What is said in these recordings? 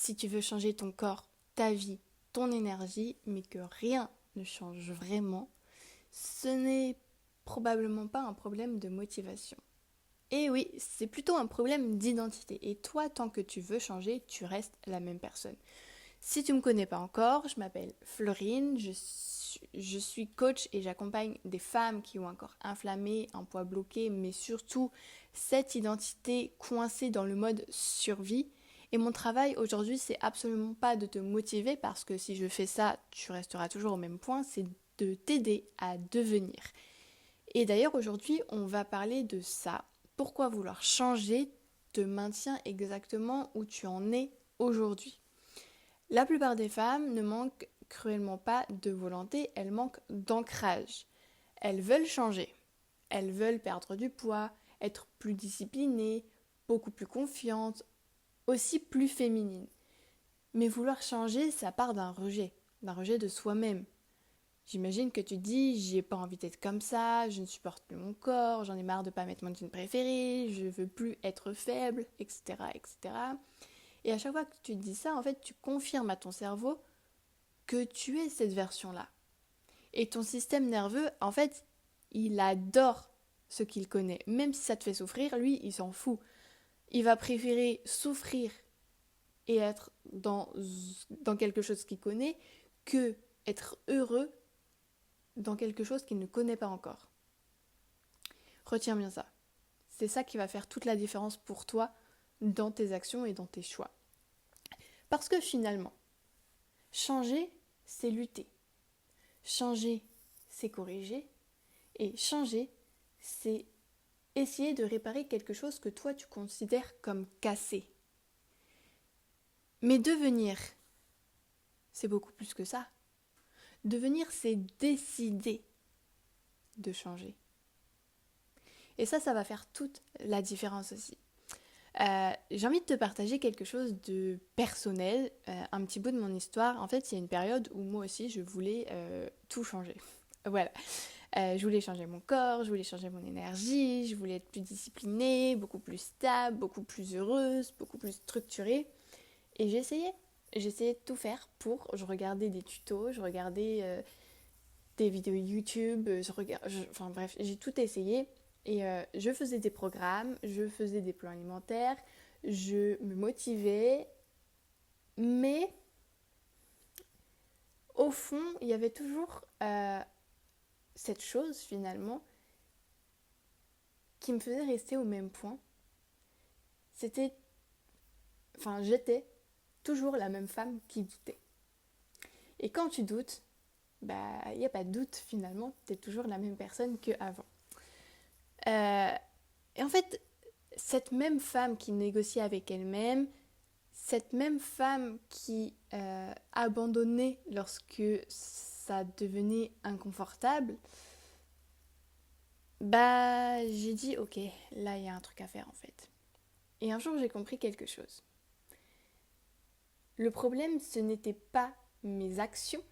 si tu veux changer ton corps, ta vie, ton énergie, mais que rien ne change vraiment, ce n'est probablement pas un problème de motivation. Et oui, c'est plutôt un problème d'identité. Et toi, tant que tu veux changer, tu restes la même personne. Si tu ne me connais pas encore, je m'appelle Florine, je suis coach et j'accompagne des femmes qui ont un corps inflammé, un poids bloqué, mais surtout cette identité coincée dans le mode survie. Et mon travail aujourd'hui, c'est absolument pas de te motiver parce que si je fais ça, tu resteras toujours au même point, c'est de t'aider à devenir. Et d'ailleurs, aujourd'hui, on va parler de ça. Pourquoi vouloir changer te maintient exactement où tu en es aujourd'hui. La plupart des femmes ne manquent cruellement pas de volonté, elles manquent d'ancrage. Elles veulent changer, elles veulent perdre du poids, être plus disciplinées, beaucoup plus confiantes, aussi plus féminines. Mais vouloir changer, ça part d'un rejet de soi-même. J'imagine que tu dis, j'ai pas envie d'être comme ça, je ne supporte plus mon corps, j'en ai marre de pas mettre mon jean préféré, je veux plus être faible, etc., etc. Et à chaque fois que tu dis ça, en fait, tu confirmes à ton cerveau que tu es cette version-là. Et ton système nerveux, en fait, il adore ce qu'il connaît. Même si ça te fait souffrir, lui, il s'en fout. Il va préférer souffrir et être dans quelque chose qu'il connaît que être heureux dans quelque chose qu'il ne connaît pas encore. Retiens bien ça. C'est ça qui va faire toute la différence pour toi dans tes actions et dans tes choix. Parce que finalement, changer, c'est lutter. Changer, c'est corriger. Et changer, c'est essayer de réparer quelque chose que toi tu considères comme cassé. Mais devenir, c'est beaucoup plus que ça. Devenir, c'est décider de changer. Et ça va faire toute la différence aussi. J'ai envie de te partager quelque chose de personnel, un petit bout de mon histoire. En fait, il y a une période où moi aussi, je voulais tout changer. Voilà. Je voulais changer mon corps, je voulais changer mon énergie, je voulais être plus disciplinée, beaucoup plus stable, beaucoup plus heureuse, beaucoup plus structurée. Et j'essayais de tout faire pour. Je regardais des tutos, je regardais des vidéos YouTube, enfin bref, j'ai tout essayé. Et je faisais des programmes, je faisais des plans alimentaires, je me motivais, mais au fond, il y avait toujours cette chose finalement qui me faisait rester au même point. J'étais toujours la même femme qui doutait. Et quand tu doutes, il n'y a pas de doute finalement, tu es toujours la même personne qu'avant. Et en fait, cette même femme qui négociait avec elle-même, cette même femme qui abandonnait lorsque ça devenait inconfortable, j'ai dit ok, là il y a un truc à faire en fait. Et un jour j'ai compris quelque chose. Le problème, ce n'était pas mes actions,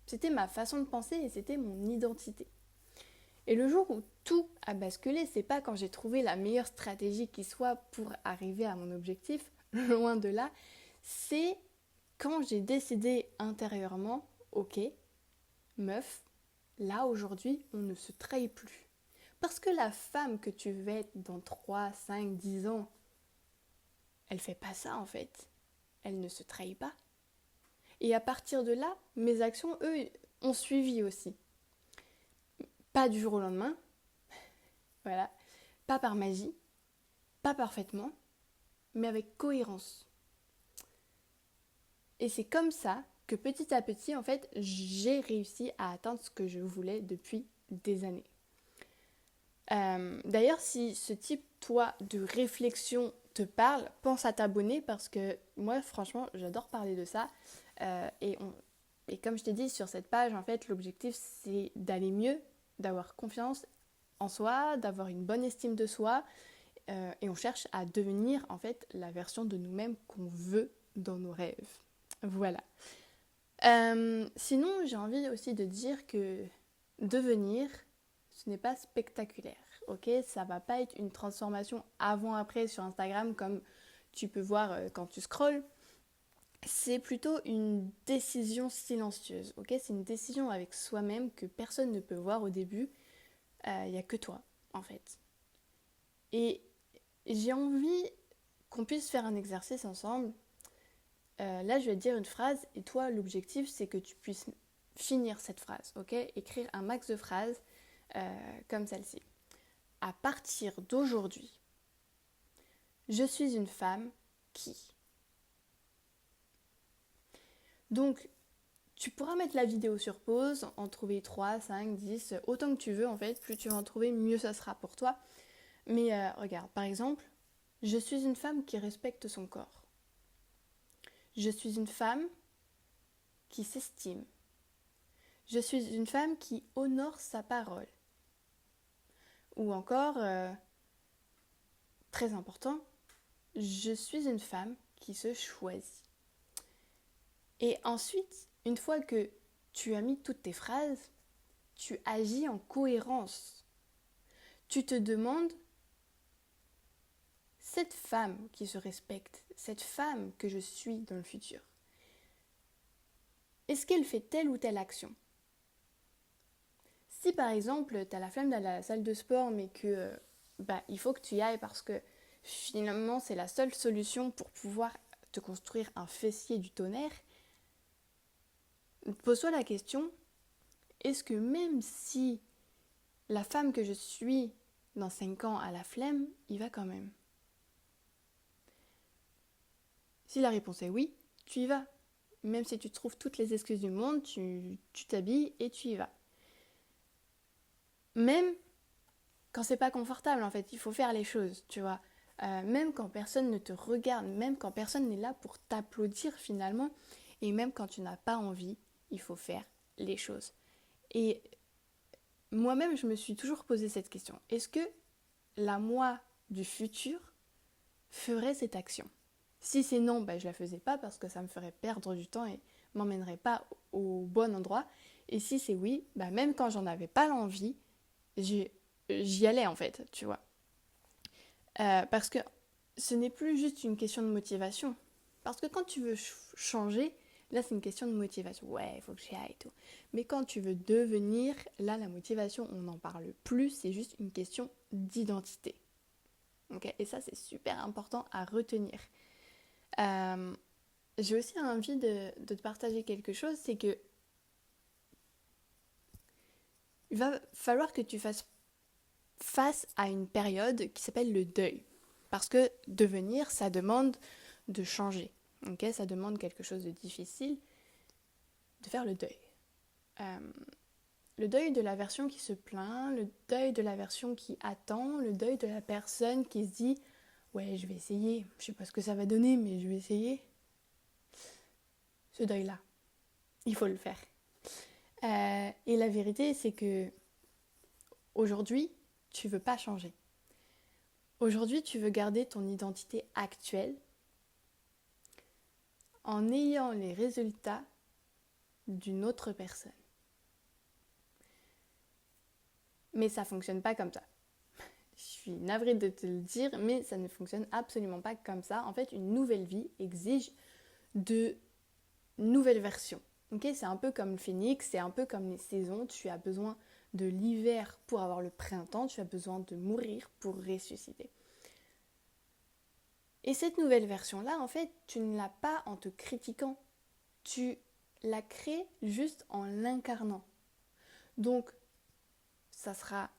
c'était ma façon de penser et c'était mon identité. Et le jour où tout a basculé, c'est pas quand j'ai trouvé la meilleure stratégie qui soit pour arriver à mon objectif, loin de là, c'est quand j'ai décidé intérieurement, ok, meuf, là aujourd'hui, on ne se trahit plus. Parce que la femme que tu veux être dans 3, 5, 10 ans, elle fait pas ça en fait. Elle ne se trahit pas. Et à partir de là, mes actions, eux, ont suivi aussi. Pas du jour au lendemain, voilà, pas par magie, pas parfaitement, mais avec cohérence. Et c'est comme ça que petit à petit, en fait, j'ai réussi à atteindre ce que je voulais depuis des années. D'ailleurs, si ce type, toi, de réflexion te parle, pense à t'abonner parce que moi, franchement, j'adore parler de ça. Et comme je t'ai dit, sur cette page, en fait, l'objectif, c'est d'aller mieux, d'avoir confiance en soi, d'avoir une bonne estime de soi. Et on cherche à devenir, en fait, la version de nous-mêmes qu'on veut dans nos rêves. Voilà. Sinon, j'ai envie aussi de dire que devenir, ce n'est pas spectaculaire, ok? Ça va pas être une transformation avant-après sur Instagram comme tu peux voir quand tu scrolles. c'est plutôt une décision silencieuse, ok? C'est une décision avec soi-même que personne ne peut voir au début. Il n'y a que toi, en fait. Et j'ai envie qu'on puisse faire un exercice ensemble. Là, je vais te dire une phrase et toi, l'objectif, c'est que tu puisses finir cette phrase, ok? Écrire un max de phrases comme celle-ci. À partir d'aujourd'hui, je suis une femme qui. Donc, tu pourras mettre la vidéo sur pause, en trouver 3, 5, 10, autant que tu veux en fait. Plus tu vas en trouver, mieux ça sera pour toi. Mais regarde, par exemple, je suis une femme qui respecte son corps. Je suis une femme qui s'estime. Je suis une femme qui honore sa parole. Ou encore, très important, je suis une femme qui se choisit. Et ensuite, une fois que tu as mis toutes tes phrases, tu agis en cohérence. Tu te demandes, cette femme qui se respecte, cette femme que je suis dans le futur, est-ce qu'elle fait telle ou telle action? Si par exemple, tu as la flemme d'aller à la salle de sport, mais que il faut que tu y ailles parce que finalement c'est la seule solution pour pouvoir te construire un fessier du tonnerre, pose-toi la question, est-ce que même si la femme que je suis dans 5 ans a la flemme, il va quand même? Si la réponse est oui, tu y vas. Même si tu trouves toutes les excuses du monde, tu t'habilles et tu y vas. Même quand c'est pas confortable, en fait, il faut faire les choses, tu vois. Même quand personne ne te regarde, même quand personne n'est là pour t'applaudir finalement, et même quand tu n'as pas envie, il faut faire les choses. Et moi-même, je me suis toujours posé cette question. Est-ce que la moi du futur ferait cette action? Si c'est non, je la faisais pas parce que ça me ferait perdre du temps et m'emmènerait pas au bon endroit. Et si c'est oui, même quand j'en avais pas l'envie, j'y allais en fait, tu vois. Parce que ce n'est plus juste une question de motivation. Parce que quand tu veux changer, là c'est une question de motivation. Ouais, il faut que j'y aille et tout. Mais quand tu veux devenir, là la motivation, on n'en parle plus, c'est juste une question d'identité. Okay, et ça c'est super important à retenir. J'ai aussi envie de te partager quelque chose, c'est que il va falloir que tu fasses face à une période qui s'appelle le deuil. Parce que devenir, ça demande de changer. Okay, ça demande quelque chose de difficile, de faire le deuil. Le deuil de la version qui se plaint, le deuil de la version qui attend, le deuil de la personne qui se dit « Ouais, je vais essayer, je sais pas ce que ça va donner, mais je vais essayer. » Ce deuil-là, il faut le faire. Et la vérité, c'est que aujourd'hui, tu veux pas changer. Aujourd'hui, tu veux garder ton identité actuelle en ayant les résultats d'une autre personne. Mais ça fonctionne pas comme ça. Je suis navrée de te le dire, mais ça ne fonctionne absolument pas comme ça. En fait, une nouvelle vie exige de nouvelles versions. Okay, c'est un peu comme le phénix, c'est un peu comme les saisons. Tu as besoin de l'hiver pour avoir le printemps, tu as besoin de mourir pour ressusciter. Et cette nouvelle version-là, en fait, tu ne l'as pas en te critiquant. Tu la crées juste en l'incarnant. Donc, ça sera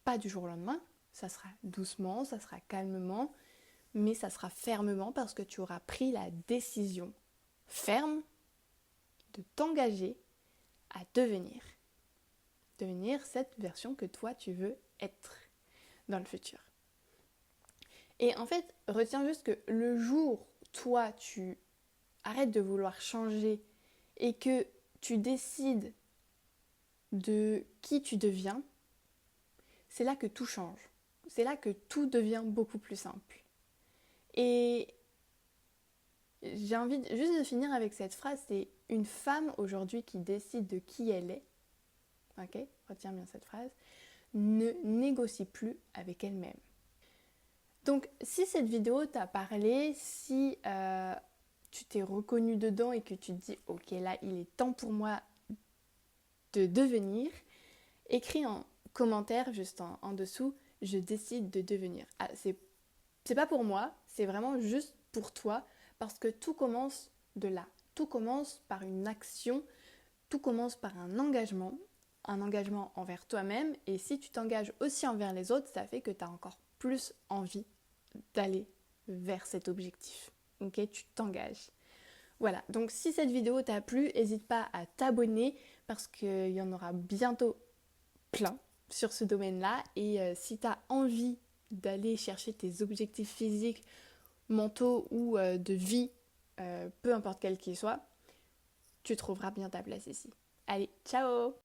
pas du jour au lendemain, ça sera doucement, ça sera calmement, mais ça sera fermement parce que tu auras pris la décision ferme de t'engager à devenir cette version que toi tu veux être dans le futur. Et en fait, retiens juste que le jour, toi, tu arrêtes de vouloir changer et que tu décides de qui tu deviens, c'est là que tout change. C'est là que tout devient beaucoup plus simple. Et j'ai envie juste de finir avec cette phrase, c'est une femme aujourd'hui qui décide de qui elle est, ok, retiens bien cette phrase, ne négocie plus avec elle-même. Donc si cette vidéo t'a parlé, si tu t'es reconnu dedans et que tu te dis ok là il est temps pour moi de devenir, écris en commentaire juste en dessous, je décide de devenir. Ah, c'est pas pour moi, c'est vraiment juste pour toi parce que tout commence de là. Tout commence par une action, tout commence par un engagement envers toi-même et si tu t'engages aussi envers les autres, ça fait que tu as encore plus envie d'aller vers cet objectif. Ok, tu t'engages. Voilà, donc si cette vidéo t'a plu, n'hésite pas à t'abonner parce qu'il y en aura bientôt plein sur ce domaine-là. Et si tu as envie d'aller chercher tes objectifs physiques, mentaux ou de vie, peu importe quel qu'il soit, tu trouveras bien ta place ici. Allez, ciao!